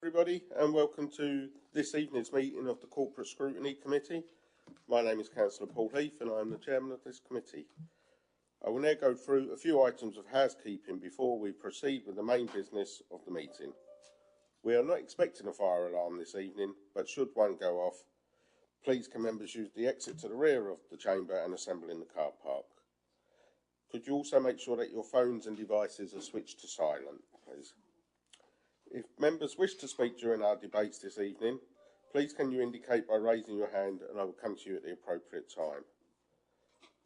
Everybody, and welcome to this evening's meeting of the Corporate Scrutiny Committee. My name is Councillor Paul Heath and I am the chairman of this committee. I will now go through a few items of housekeeping before we proceed with the main business of the meeting. We are not expecting a fire alarm this evening, but should one go off, please can members use the exit to the rear of the chamber and assemble in the car park. Could you also make sure that your phones and devices are switched to silent, please? If members wish to speak during our debates this evening, please can you indicate by raising your hand and I will come to you at the appropriate time.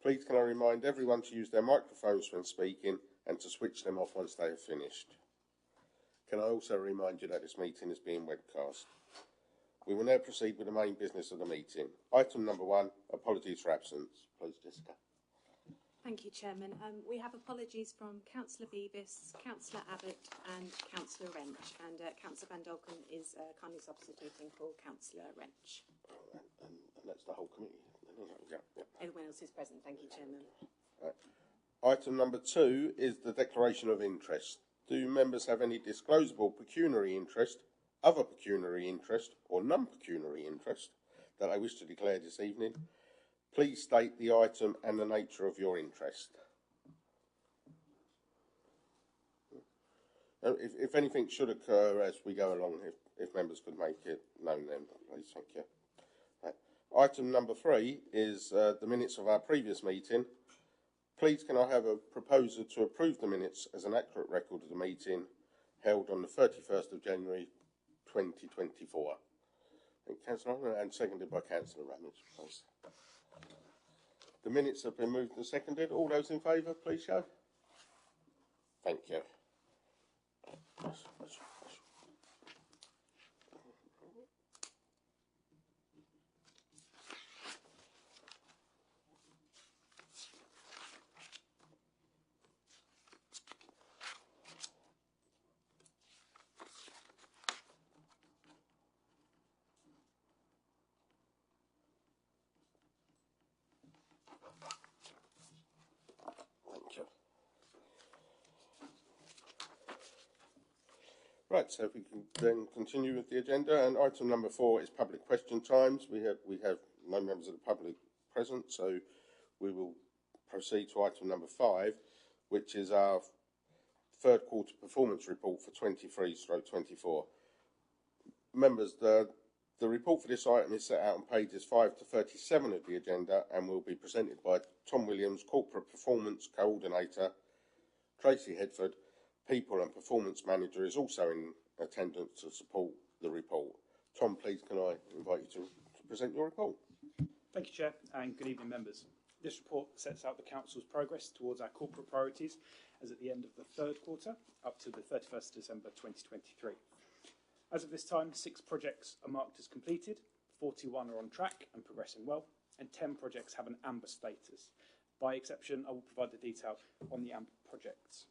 Please can I remind everyone to use their microphones when speaking and to switch them off once they have finished. Can I also remind you that this meeting is being webcast. We will now proceed with the main business of the meeting. Item number 1, apologies for absence. Please, Jessica. Thank you, Chairman. We have apologies from Councillor Beavis, Councillor Abbott and Councillor Wrench, and Councillor Van Dolken is kindly substituting for Councillor Wrench. And that's the whole committee. Yeah. Everyone else is present. Thank you, Chairman. Right. Item number 2 is the declaration of interest. Do members have any disclosable pecuniary interest, other pecuniary interest or non-pecuniary interest that I wish to declare this evening? Please state the item and the nature of your interest. If anything should occur as we go along, if members could make it known then, please, thank you. Right. Item number 3 is the minutes of our previous meeting. Please can I have a proposal to approve the minutes as an accurate record of the meeting held on the 31st of January 2024. Councillor, and seconded by Councillor Ramage, please. The minutes have been moved and seconded. All those in favour, please show. Thank you. Right, so if we can then continue with the agenda, and item number 4 is public question times. We have no members of the public present, so we will proceed to item number 5, which is our third quarter performance report for 23/24. Members, the report for this item is set out on pages 5 to 37 of the agenda and will be presented by Tom Williams, Corporate Performance Coordinator. Tracy Headford, People and Performance Manager, is also in attendance to support the report. Tom, please can I invite you to present your report? Thank you, Chair, and good evening, members. This report sets out the Council's progress towards our corporate priorities as at the end of the third quarter up to the 31st December 2023. As of this time, 6 projects are marked as completed, 41 are on track and progressing well, and 10 projects have an amber status. By exception, I will provide the detail on the amber projects.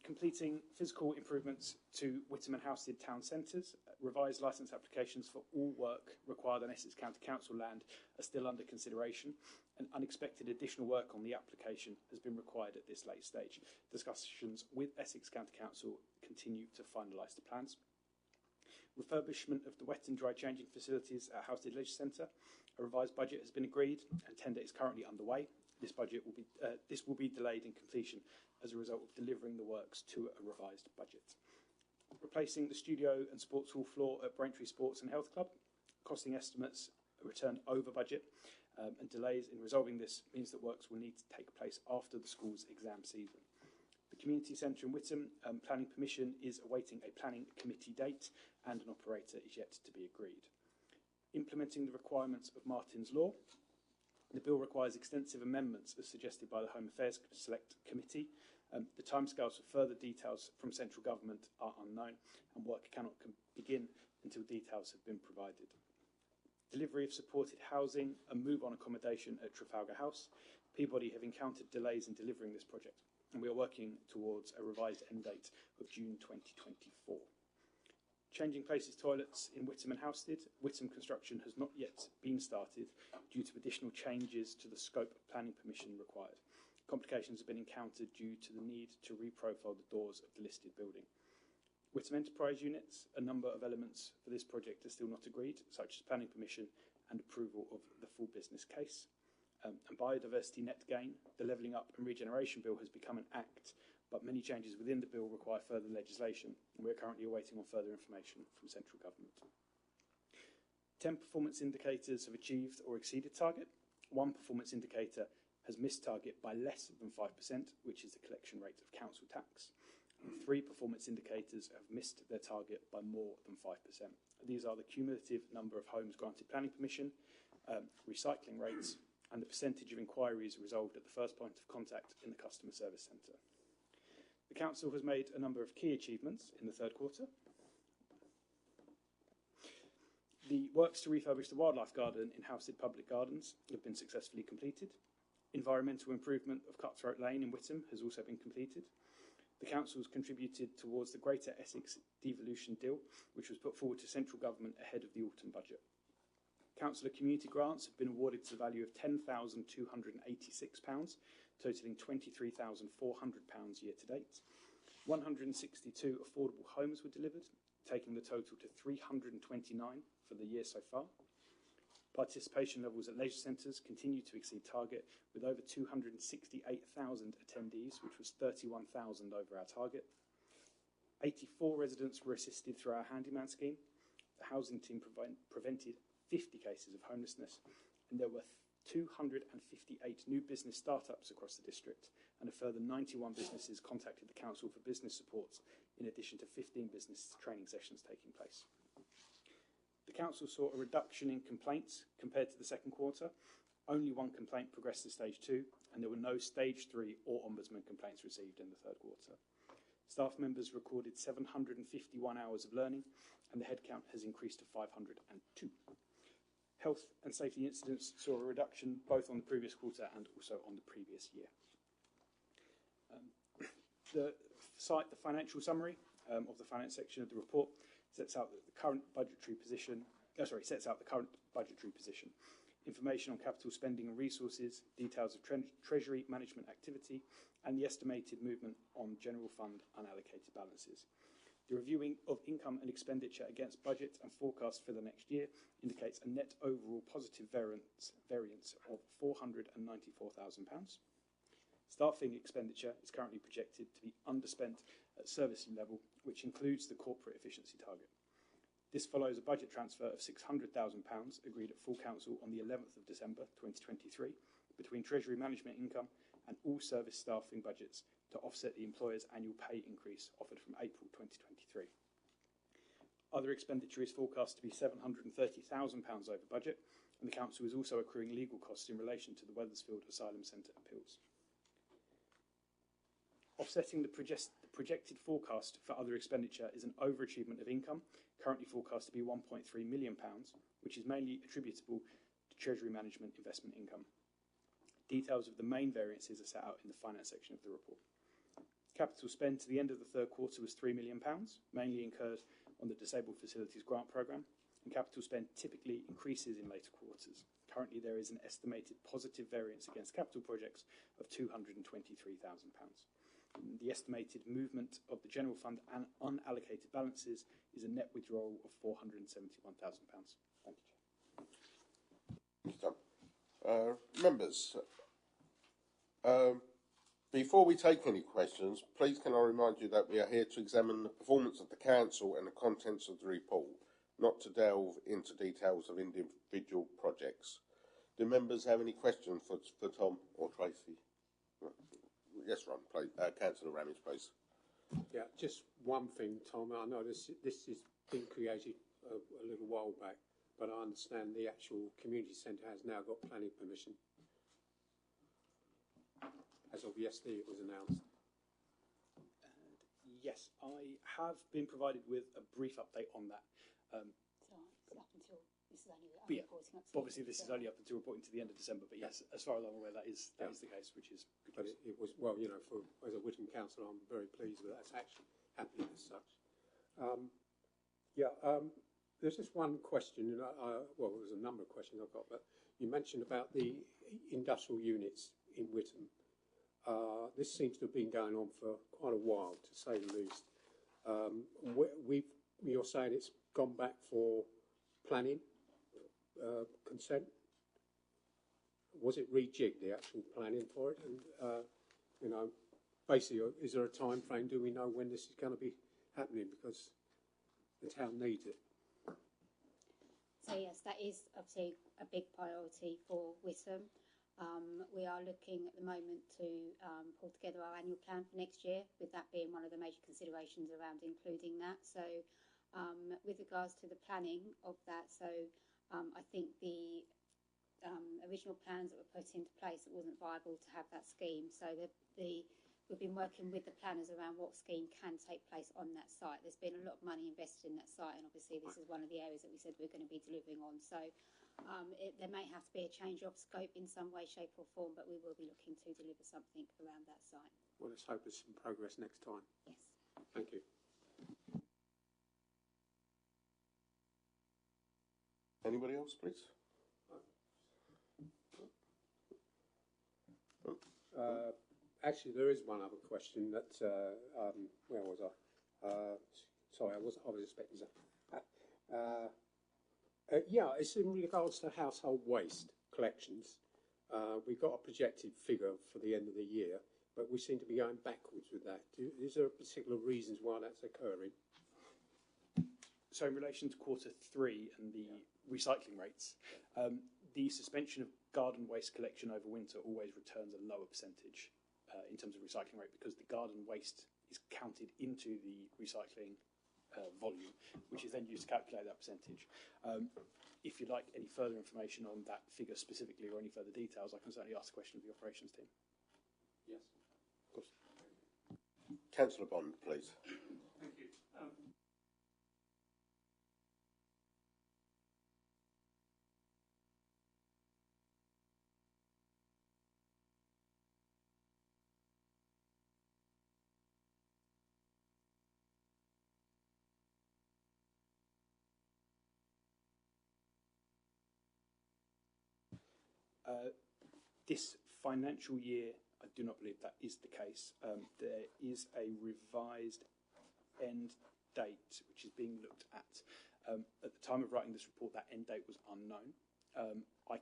Completing physical improvements to Whittam and Houstead town centres, revised licence applications for all work required on Essex County Council land are still under consideration, and unexpected additional work on the application has been required at this late stage. Discussions with Essex County Council continue to finalise the plans. Refurbishment of the wet and dry changing facilities at Houstead Leisure Centre. A revised budget has been agreed and tender is currently underway. This will be delayed in completion as a result of delivering the works to a revised budget. Replacing the studio and sports hall floor at Braintree Sports and Health Club. Costing estimates returned over budget, and delays in resolving this means that works will need to take place after the school's exam season. The community centre in Whittam, planning permission is awaiting a planning committee date and an operator is yet to be agreed. Implementing the requirements of Martin's Law. The bill requires extensive amendments as suggested by the Home Affairs Select Committee. The timescales for further details from central government are unknown and work cannot begin until details have been provided. Delivery of supported housing and move-on accommodation at Trafalgar House. Peabody have encountered delays in delivering this project and we are working towards a revised end date of June 2024. Changing places toilets in Whittam and Houstead. Whittam construction has not yet been started due to additional changes to the scope of planning permission required. Complications have been encountered due to the need to reprofile the doors of the listed building. Whittam Enterprise units, a number of elements for this project are still not agreed, such as planning permission and approval of the full business case. And biodiversity net gain, the Levelling Up and Regeneration Bill has become an act, but many changes within the bill require further legislation, and we're currently awaiting on further information from central government. 10 performance indicators have achieved or exceeded target. One performance indicator has missed target by less than 5%, which is the collection rate of council tax. And 3 performance indicators have missed their target by more than 5%. These are the cumulative number of homes granted planning permission, recycling rates, and the percentage of inquiries resolved at the first point of contact in the customer service centre. The council has made a number of key achievements in the third quarter. The works to refurbish the wildlife garden in Househead Public Gardens have been successfully completed. Environmental improvement of Cutthroat Lane in Whittam has also been completed. The council has contributed towards the Greater Essex Devolution Deal, which was put forward to central government ahead of the autumn budget. Councillor community grants have been awarded to the value of £10,286, totalling £23,400 year to date. 162 affordable homes were delivered, taking the total to 329 for the year so far. Participation levels at leisure centres continue to exceed target, with over 268,000 attendees, which was 31,000 over our target. 84 residents were assisted through our handyman scheme. The housing team prevented 50 cases of homelessness, and there were 258 new business startups across the district, and a further 91 businesses contacted the council for business supports, in addition to 15 business training sessions taking place. The council saw a reduction in complaints compared to the second quarter. Only 1 complaint progressed to stage 2, and there were no stage 3 or ombudsman complaints received in the third quarter. Staff members recorded 751 hours of learning, and the headcount has increased to 502. Health and safety incidents saw a reduction both on the previous quarter and also on the previous year. The financial summary of the finance section of the report sets out the current budgetary position. Information on capital spending and resources, details of treasury management activity, and the estimated movement on general fund unallocated balances. The reviewing of income and expenditure against budget and forecast for the next year indicates a net overall positive variance of £494,000. Staffing expenditure is currently projected to be underspent at servicing level, which includes the corporate efficiency target. This follows a budget transfer of £600,000 agreed at full council on the 11th of December 2023 between Treasury management income and all service staffing budgets to offset the employer's annual pay increase offered from April 2023. Other expenditure is forecast to be £730,000 over budget, and the council is also accruing legal costs in relation to the Wethersfield Asylum Centre appeals. Offsetting the projected forecast for other expenditure is an overachievement of income, currently forecast to be £1.3 million, which is mainly attributable to Treasury management investment income. Details of the main variances are set out in the finance section of the report. Capital spend to the end of the third quarter was £3 million, mainly incurred on the Disabled Facilities Grant Programme, and capital spend typically increases in later quarters. Currently, there is an estimated positive variance against capital projects of £223,000. The estimated movement of the general fund and unallocated balances is a net withdrawal of £471,000. Thank you, Chair. Members, before we take any questions, please can I remind you that we are here to examine the performance of the council and the contents of the report, not to delve into details of individual projects. Do members have any questions for Tom or Tracy? Yes, Ron, please. Councillor Ramage, please. Yeah, just one thing, Tom. I know this has been created a little while back, but I understand the actual community centre has now got planning permission. As of yesterday, it was announced. Yes, I have been provided with a brief update on that. So it's up until this is only reporting up to obviously this is only up until reporting to the end of December, but yes, as far as I'm aware, that is the case, which is good. But it was, well, you know, as a Whittam councillor, I'm very pleased with that. It's actually happening as such. There's just one question. Well, there's a number of questions I've got, but you mentioned about the industrial units in Whittam. This seems to have been going on for quite a while, to say the least. You're saying it's gone back for planning consent? Was it rejigged, the actual planning for it? And, you know, basically, is there a time frame? Do we know when this is going to be happening? Because the town needs it. So yes, that is obviously a big priority for Witham. We are looking at the moment to pull together our annual plan for next year, with that being one of the major considerations around including that. So with regards to the planning of that, so I think the original plans that were put into place, it wasn't viable to have that scheme. So we've been working with the planners around what scheme can take place on that site. There's been a lot of money invested in that site, and obviously this is one of the areas that we said we're going to be delivering on. So there may have to be a change of scope in some way, shape or form, but we will be looking to deliver something around that site. Well, let's hope there's some progress next time. Yes. Thank you. Anybody else, please? Actually, there is one other question that, where was I? Sorry, I was expecting that. Yeah, it's in regards to household waste collections. We've got a projected figure for the end of the year, but we seem to be going backwards with that. Is there particular reasons why that's occurring? So in relation to Q3 and the recycling rates, the suspension of garden waste collection over winter always returns a lower percentage in terms of recycling rate, because the garden waste is counted into the recycling volume, which is then used to calculate that percentage. If you'd like any further information on that figure specifically or any further details, I can certainly ask a question of the operations team. Yes. Of course. Councillor Bond, please. Thank you. This financial year, I do not believe that is the case. There is a revised end date which is being looked at. At the time of writing this report, that end date was unknown. I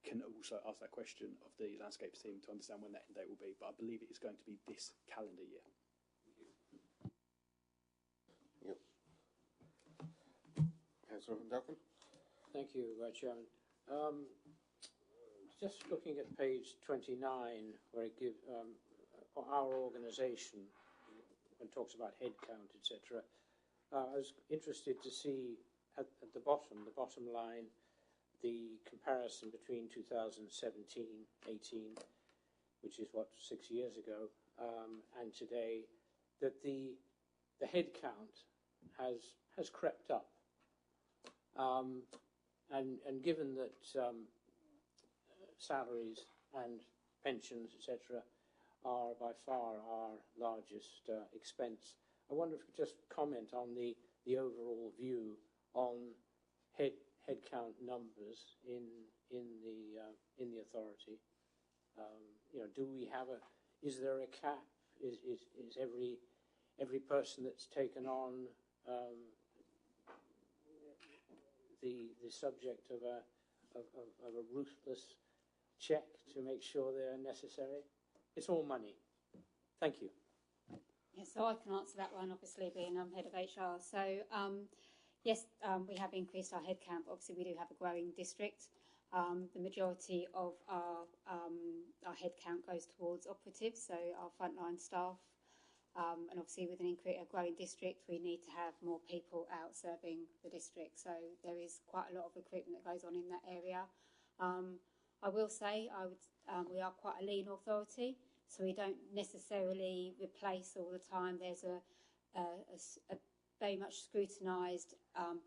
can also ask that question of the landscapes team to understand when that end date will be, but I believe it is going to be this calendar year. Yep. Councillor Duncan. Thank you, Chairman. Just looking at page 29, where it gives our organisation, when it talks about headcount, etc. I was interested to see at the bottom line, the comparison between 2017-18, which is 6 years ago, and today, that the headcount has crept up, and given that salaries and pensions, etc., are by far our largest expense, I wonder if you could just comment on the overall view on headcount numbers in the authority. Do we have is there a cap? Is every person that's taken on the subject of a ruthless check to make sure they're necessary? It's all money. Thank you. Yes, so I can answer that one, obviously, being head of HR. So, yes, we have increased our headcount. Obviously, we do have a growing district. The majority of our headcount goes towards operatives, so our frontline staff. And obviously, with a growing district, we need to have more people out serving the district. So there is quite a lot of recruitment that goes on in that area. I will say we are quite a lean authority, so we don't necessarily replace all the time. There's a very much scrutinised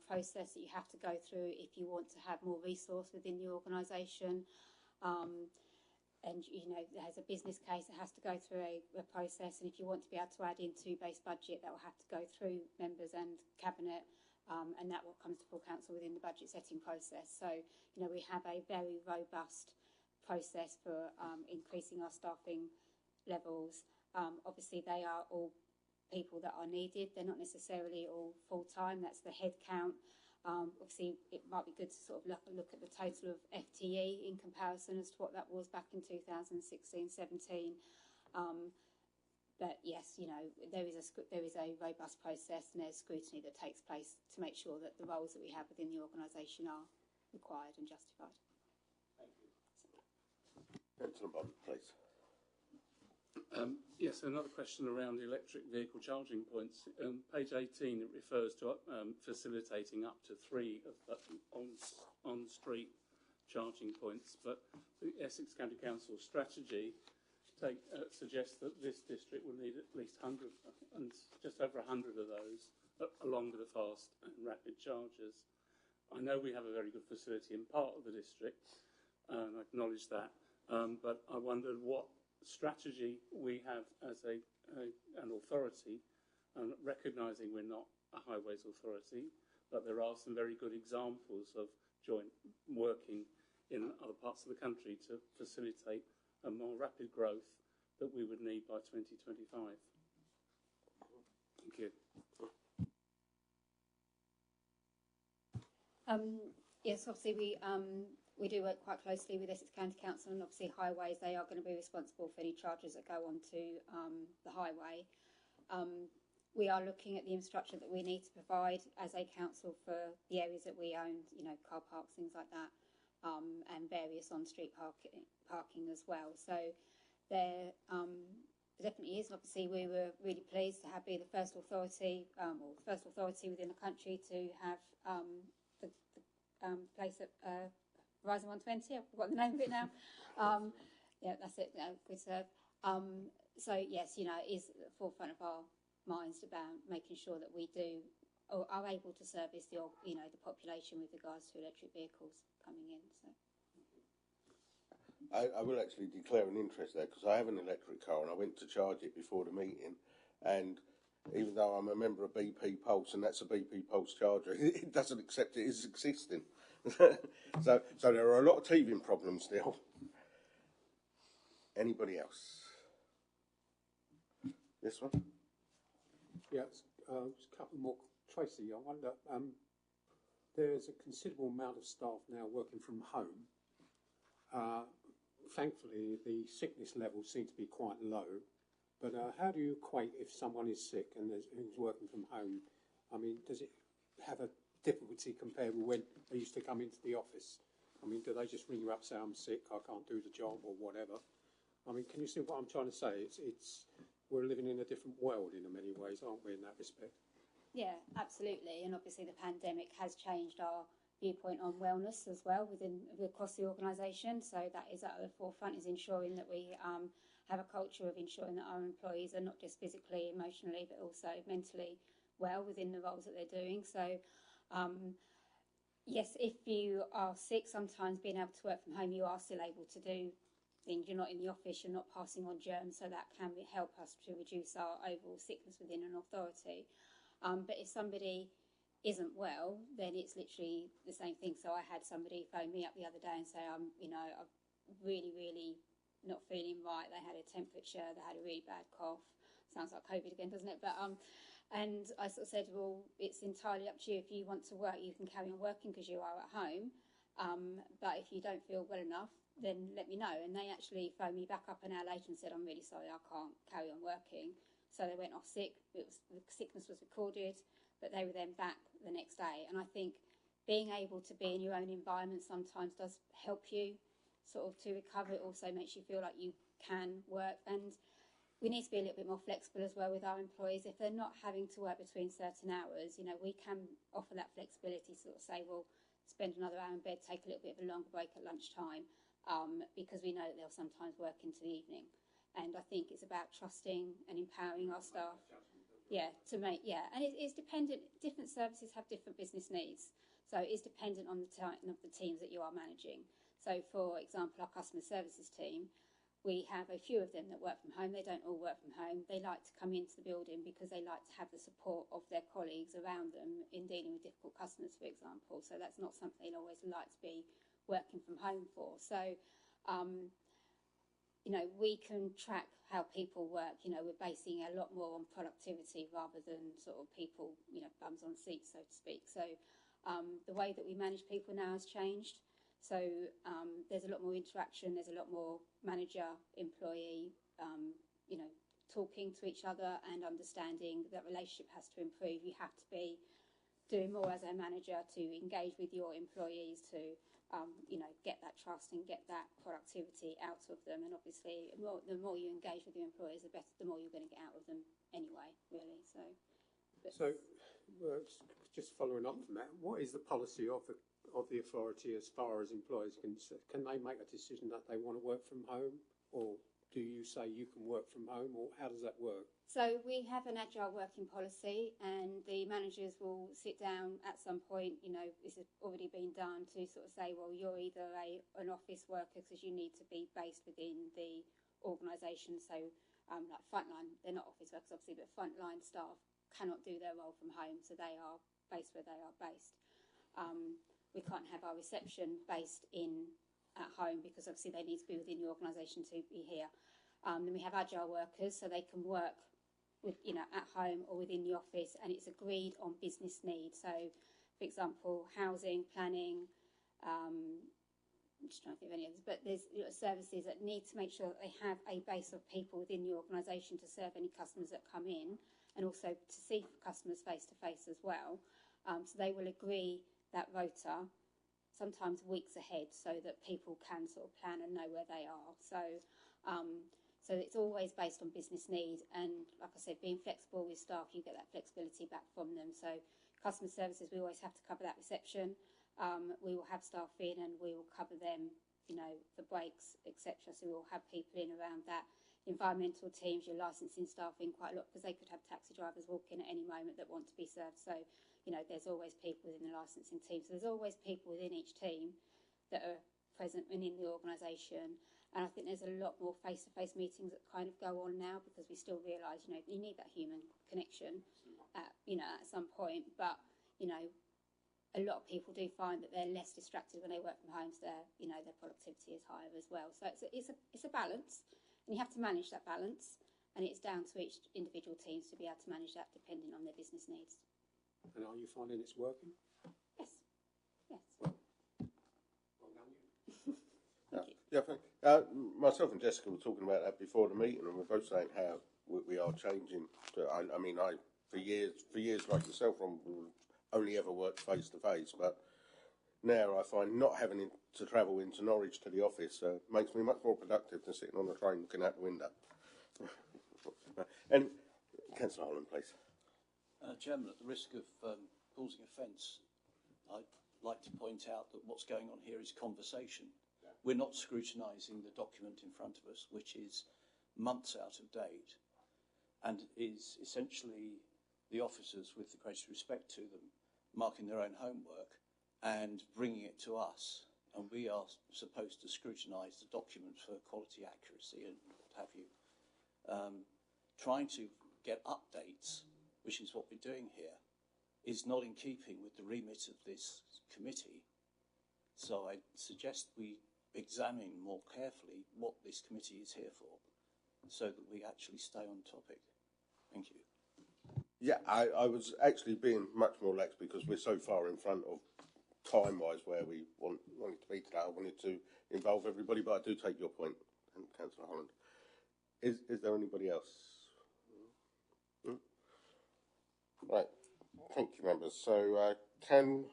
process that you have to go through if you want to have more resource within the organisation. And, there's a business case that has to go through a process. And if you want to be able to add into base budget, that will have to go through members and cabinet. And that what comes to full council within the budget setting process. So, we have a very robust process for increasing our staffing levels. Obviously, they are all people that are needed. They're not necessarily all full-time. That's the head count. Obviously, it might be good to sort of look at the total of FTE in comparison as to what that was back in 2016-17. But yes, you know, there is a robust process and there's scrutiny that takes place to make sure that the roles that we have within the organisation are required and justified. Thank you. Councillor Bond, please. Yes, another question around electric vehicle charging points. Page 18, it refers to facilitating up to 3 on-street charging points, but the Essex County Council strategy suggests that this district will need at least 100 and just over 100 of those, along with the fast and rapid chargers. I know we have a very good facility in part of the district, and I acknowledge that, but I wondered what strategy we have as an authority, and recognising we're not a highways authority, but there are some very good examples of joint working in other parts of the country to facilitate a more rapid growth that we would need by 2025. Thank you. Yes, obviously we do work quite closely with Essex County Council, and obviously highways, they are going to be responsible for any charges that go onto the highway. We are looking at the infrastructure that we need to provide as a council for the areas that we own, you know, car parks, things like that, and various on-street parking as well. So there definitely is. Obviously, we were really pleased to be the first authority, or first authority within the country to have the place at Horizon 120. I've forgotten the name of it now. Yeah, that's it. Good serve. So yes, you know, it is at the forefront of our minds about making sure that we do or are able to service the, you know, the population with regards to electric vehicles coming in. So. I will actually declare an interest there because I have an electric car and I went to charge it before the meeting, and even though I'm a member of BP Pulse and that's a BP Pulse charger, it doesn't accept it as existing. so there are a lot of teething problems still. Anybody else? This one? Yeah, just a couple more. Tracy, I wonder, there's a considerable amount of staff now working from home. Thankfully, the sickness levels seem to be quite low, but how do you equate if someone is sick and who's working from home? I mean, does it have a difficulty compared with when they used to come into the office? I mean, do they just ring you up, say, I'm sick, I can't do the job or whatever? I mean, can you see what I'm trying to say? We're living in a different world in many ways, aren't we, in that respect? Yeah, absolutely. And obviously the pandemic has changed our viewpoint on wellness as well across the organisation. So that is at the forefront, is ensuring that we have a culture of ensuring that our employees are not just physically, emotionally, but also mentally well within the roles that they're doing. So yes, if you are sick, sometimes being able to work from home, you are still able to do things. You're not in the office, you're not passing on germs, so that can help us to reduce our overall sickness within an authority. But if somebody isn't well, then it's literally the same thing. So I had somebody phone me up the other day and say, I'm really, really not feeling right. They had a temperature, they had a really bad cough. Sounds like COVID again, doesn't it? But and I sort of said, well, it's entirely up to you. If you want to work, you can carry on working because you are at home. But if you don't feel well enough, then let me know. And they actually phoned me back up an hour later and said, I'm really sorry, I can't carry on working. So they went off sick. The sickness was recorded, but they were then back the next day. And I think being able to be in your own environment sometimes does help you sort of to recover. It also makes you feel like you can work. And we need to be a little bit more flexible as well with our employees. If they're not having to work between certain hours, you know, we can offer that flexibility, sort of say, well, spend another hour in bed, take a little bit of a longer break at lunchtime, because we know that they'll sometimes work into the evening. And I think it's about trusting and empowering our staff. Yeah, and it's dependent. Different services have different business needs, so it's dependent on the titan of the teams that you are managing. So, for example, our customer services team, we have a few of them that work from home. They don't all work from home. They like to come into the building because they like to have the support of their colleagues around them in dealing with difficult customers, for example. So that's not something they'll always like to be working from home for. So we can track how people work. We're basing a lot more on productivity rather than sort of people, bums on seats, so to speak. So the way that we manage people now has changed. So there's a lot more interaction. There's a lot more manager, employee, talking to each other and understanding that relationship has to improve. You have to be doing more as a manager to engage with your employees to get that trust and get that productivity out of them. And obviously, the more you engage with your employees, the more you're going to get out of them anyway, really. Just following up from that, what is the policy of the authority as far as employers can they make a decision that they want to work from home, or do you say you can work from home, or how does that work? So we have an agile working policy, and the managers will sit down at some point. This has already been done to sort of say, well, you're either an office worker because you need to be based within the organisation. So like frontline, they're not office workers obviously, but frontline staff cannot do their role from home, so they are based where they are based. We can't have our reception based at home because obviously they need to be within the organisation to be here. Then we have agile workers, so they can work with, at home or within the office, and it's agreed on business needs. So, for example, housing, planning, I'm just trying to think of any others, but there's services that need to make sure that they have a base of people within the organisation to serve any customers that come in, and also to see customers face to face as well. So they will agree that rota, sometimes weeks ahead, so that people can sort of plan and know where they are. So it's always based on business need, and like I said, being flexible with staff, you get that flexibility back from them. So customer services, we always have to cover that reception. We will have staff in and we will cover them, for breaks, etc. So we will have people in around that. Environmental teams, your licensing staff in quite a lot, because they could have taxi drivers walk in at any moment that want to be served. So, there's always people within the licensing team. So there's always people within each team that are present within the organisation. And I think there's a lot more face-to-face meetings that kind of go on now, because we still realise, you need that human connection at some point. But, a lot of people do find that they're less distracted when they work from home, so their productivity is higher as well. So it's a balance, and you have to manage that balance, and it's down to each individual teams to be able to manage that depending on their business needs. And are you finding it's working? Yes. Well done, you. Myself and Jessica were talking about that before the meeting, and we're both saying how we are changing. For years, like yourself, only ever worked face to face, but now I find not having to travel into Norwich to the office makes me much more productive than sitting on the train looking out the window. And Councillor Holland, please. Chairman, at the risk of causing offence, I'd like to point out that what's going on here is conversation. We're not scrutinising the document in front of us, which is months out of date and is essentially the officers, with the greatest respect to them, marking their own homework and bringing it to us. And we are supposed to scrutinise the document for quality, accuracy and what have you. Trying to get updates, which is what we're doing here, is not in keeping with the remit of this committee. So I suggest we examine more carefully what this committee is here for, so that we actually stay on topic. Thank you. Yeah, I was actually being much more lax because we're so far in front of time-wise where we wanted to be today. I wanted to involve everybody, but I do take your point, Councillor Holland. Is there anybody else? Right, thank you, members. So can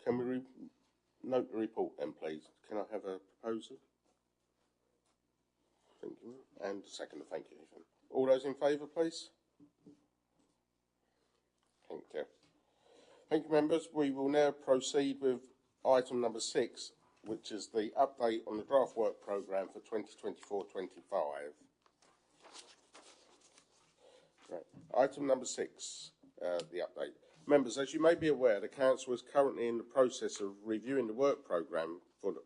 we note the report then, please? Can I have a proposal? Thank you. And a second, thank you. All those in favour, please? Thank you. Thank you, members. We will now proceed with item number 6, which is the update on the draft work programme for 2024-25. Right. Item number 6, the update. Members, as you may be aware, the Council is currently in the process of reviewing the work programme for the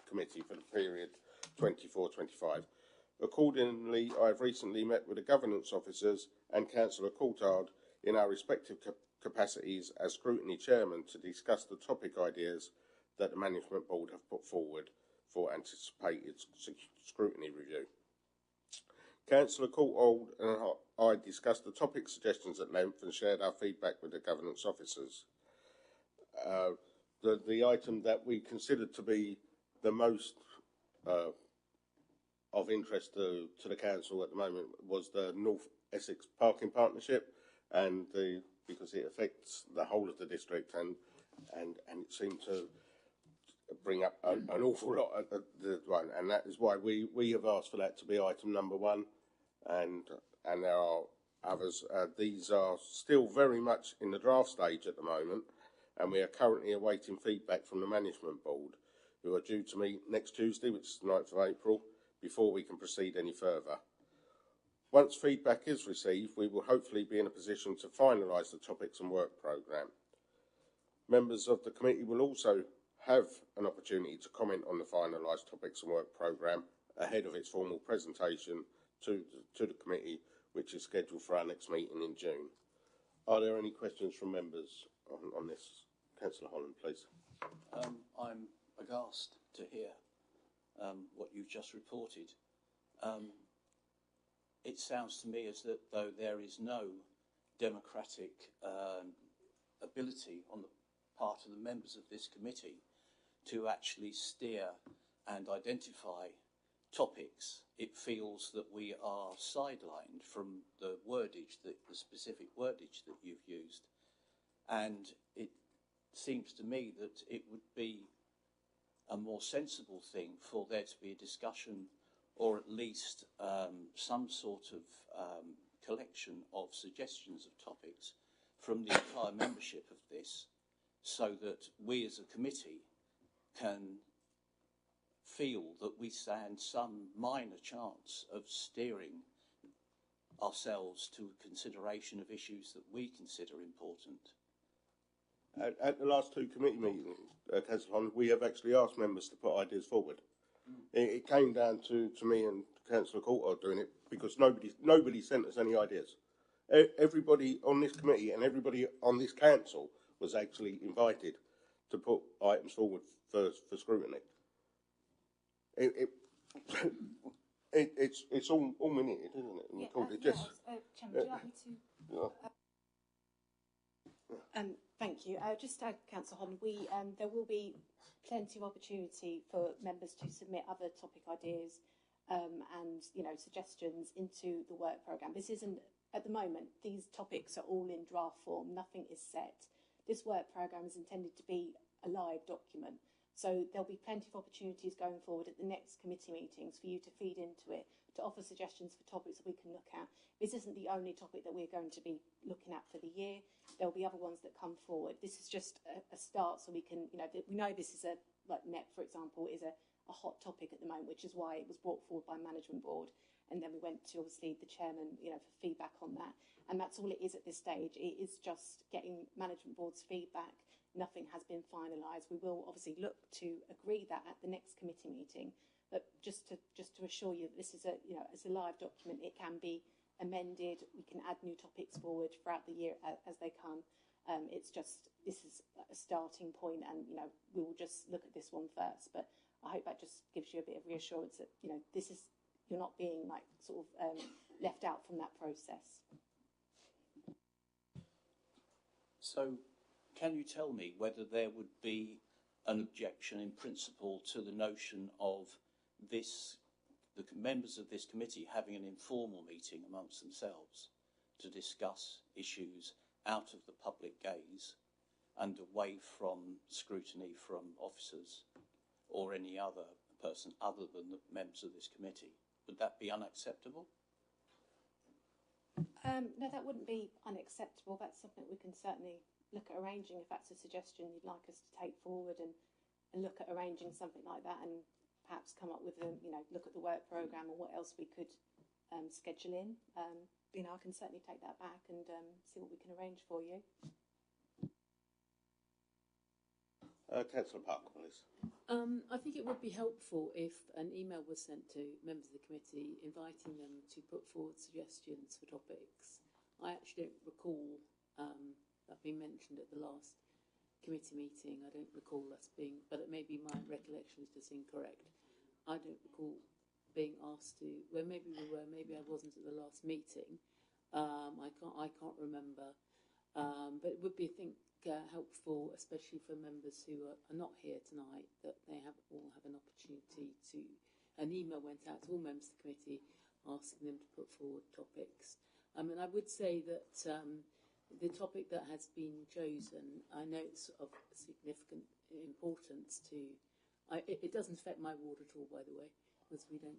committee for the period 24-25. Accordingly, I have recently met with the governance officers and Councillor Coulthard in our respective capacities as Scrutiny Chairman to discuss the topic ideas that the Management Board have put forward for anticipated scrutiny review. Councillor Courtauld and I discussed the topic suggestions at length and shared our feedback with the governance officers. The item that we considered to be the most of interest to the council at the moment was the North Essex Parking Partnership, and because it affects the whole of the district, and it seemed to bring up an awful lot of the one, and that is why we have asked for that to be item number 1, and there are others. These are still very much in the draft stage at the moment, and we are currently awaiting feedback from the management board, who are due to meet next Tuesday, which is the 9th of April, before we can proceed any further. Once feedback is received, we will hopefully be in a position to finalise the topics and work programme. Members of the committee will also have an opportunity to comment on the finalised topics and work programme ahead of its formal presentation to the committee, which is scheduled for our next meeting in June. Are there any questions from members on this? Councillor Holland, please. I'm aghast to hear what you've just reported. It sounds to me as though there is no democratic ability on the part of the members of this committee to actually steer and identify topics. It feels that we are sidelined from the wordage, the specific wordage that you've used. And it seems to me that it would be a more sensible thing for there to be a discussion, or at least some sort of collection of suggestions of topics from the entire membership of this, so that we as a committee can feel that we stand some minor chance of steering ourselves to a consideration of issues that we consider important. At the last 2 committee meetings, Councillor Holland, we have actually asked members to put ideas forward. It came down to me and Councillor Courtauld doing it because nobody sent us any ideas. Everybody on this committee and everybody on this council was actually invited to put items forward for scrutiny. It's all minute, isn't it? Yeah, Chairman, would you like me to? Thank you. Just to add, Councillor Holland, there will be plenty of opportunity for members to submit other topic ideas and suggestions into the work programme. This isn't, at the moment, these topics are all in draft form, nothing is set. This work programme is intended to be a live document, so there'll be plenty of opportunities going forward at the next committee meetings for you to feed into it, to offer suggestions for topics that we can look at. This isn't the only topic that we're going to be looking at for the year. There'll be other ones that come forward. This is just a start, so we can, we know this is like NEP, for example, is a hot topic at the moment, which is why it was brought forward by Management Board. And then we went to, obviously, the chairman, for feedback on that. And that's all it is at this stage. It is just getting Management Board's feedback. Nothing has been finalised. We will obviously look to agree that at the next committee meeting. But just to assure you that this is it's a live document. It can be amended. We can add new topics forward throughout the year as they come. It's just, this is a starting point, and we will just look at this one first. But I hope that just gives you a bit of reassurance that this is, you're not being left out from that process. So, can you tell me whether there would be an objection in principle to the notion of the members of this committee having an informal meeting amongst themselves to discuss issues out of the public gaze and away from scrutiny from officers or any other person other than the members of this committee? Would that be unacceptable? No, that wouldn't be unacceptable. That's something we can certainly look at arranging if that's a suggestion you'd like us to take forward, and look at arranging something like that, and perhaps come up with look at the work programme or what else we could schedule in. I can certainly take that back and see what we can arrange for you. Councillor Parker, please. I think it would be helpful if an email was sent to members of the committee inviting them to put forward suggestions for topics. I actually don't recall that being mentioned at the last committee meeting, I don't recall us being, but maybe my recollection is just incorrect. I don't recall being asked to, well, maybe we were, maybe I wasn't at the last meeting. I can't remember. But it would be, I think, helpful, especially for members who are not here tonight, that they all have an opportunity to. An email went out to all members of the committee asking them to put forward topics. And I would say that the topic that has been chosen, I know it's of significant importance to. It doesn't affect my ward at all, by the way, because we don't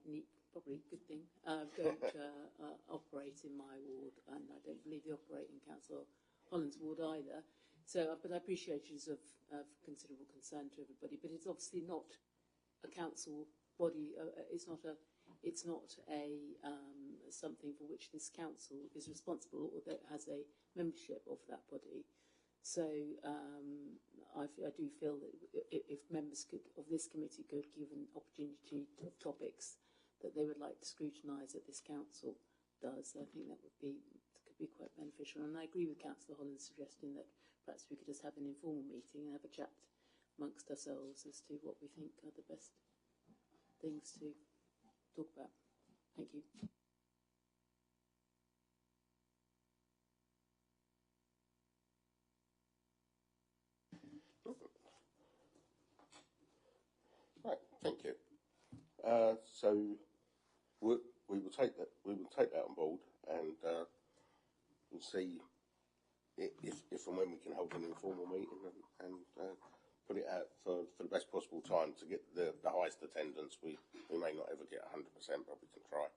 need, probably a good thing, don't operate in my ward, and I don't believe they operate in Councillor Holland's ward either. So, but I appreciate it is of considerable concern to everybody. But it's obviously not a council body. It's not a something for which this council is responsible, or that has a membership of that body. So I do feel that if members of this committee could give an opportunity to topics that they would like to scrutinise that this council does, I think that could be quite beneficial. And I agree with Councillor Holland's suggestion that perhaps we could just have an informal meeting and have a chat amongst ourselves as to what we think are the best things to talk about. Thank you. Right, thank you. So we will take that. We will take that on board, and we'll see if and when we can hold an informal meeting and put it out for the best possible time to get the highest attendance. We may not ever get 100%, but we can try.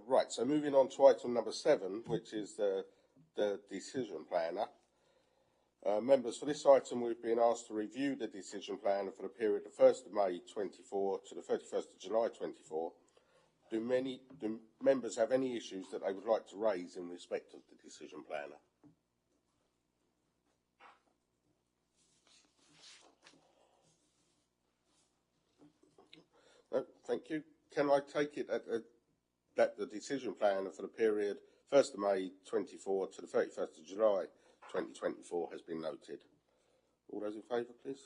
Right. So moving on to item number 7, which is the decision planner. Members, for this item, we've been asked to review the decision plan for the period of 1st of May 24 to the 31st of July 24. Do members have any issues that they would like to raise in respect of the decision planner? No, thank you. Can I take it that the decision planner for the period 1st of May 24 to the 31st of July 2024 has been noted? All those in favour, please.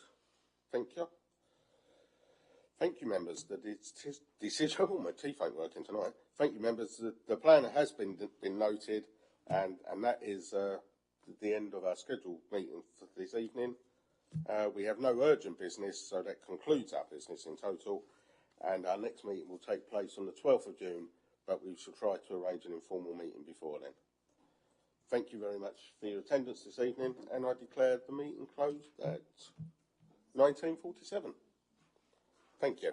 Thank you. Thank you, members. The decision. Oh, my teeth ain't working tonight. Thank you, members. The planner has been noted, and that is the end of our scheduled meeting for this evening. We have no urgent business, so that concludes our business in total. And our next meeting will take place on the 12th of June, but we shall try to arrange an informal meeting before then. Thank you very much for your attendance this evening, and I declare the meeting closed at 19:47. Thank you.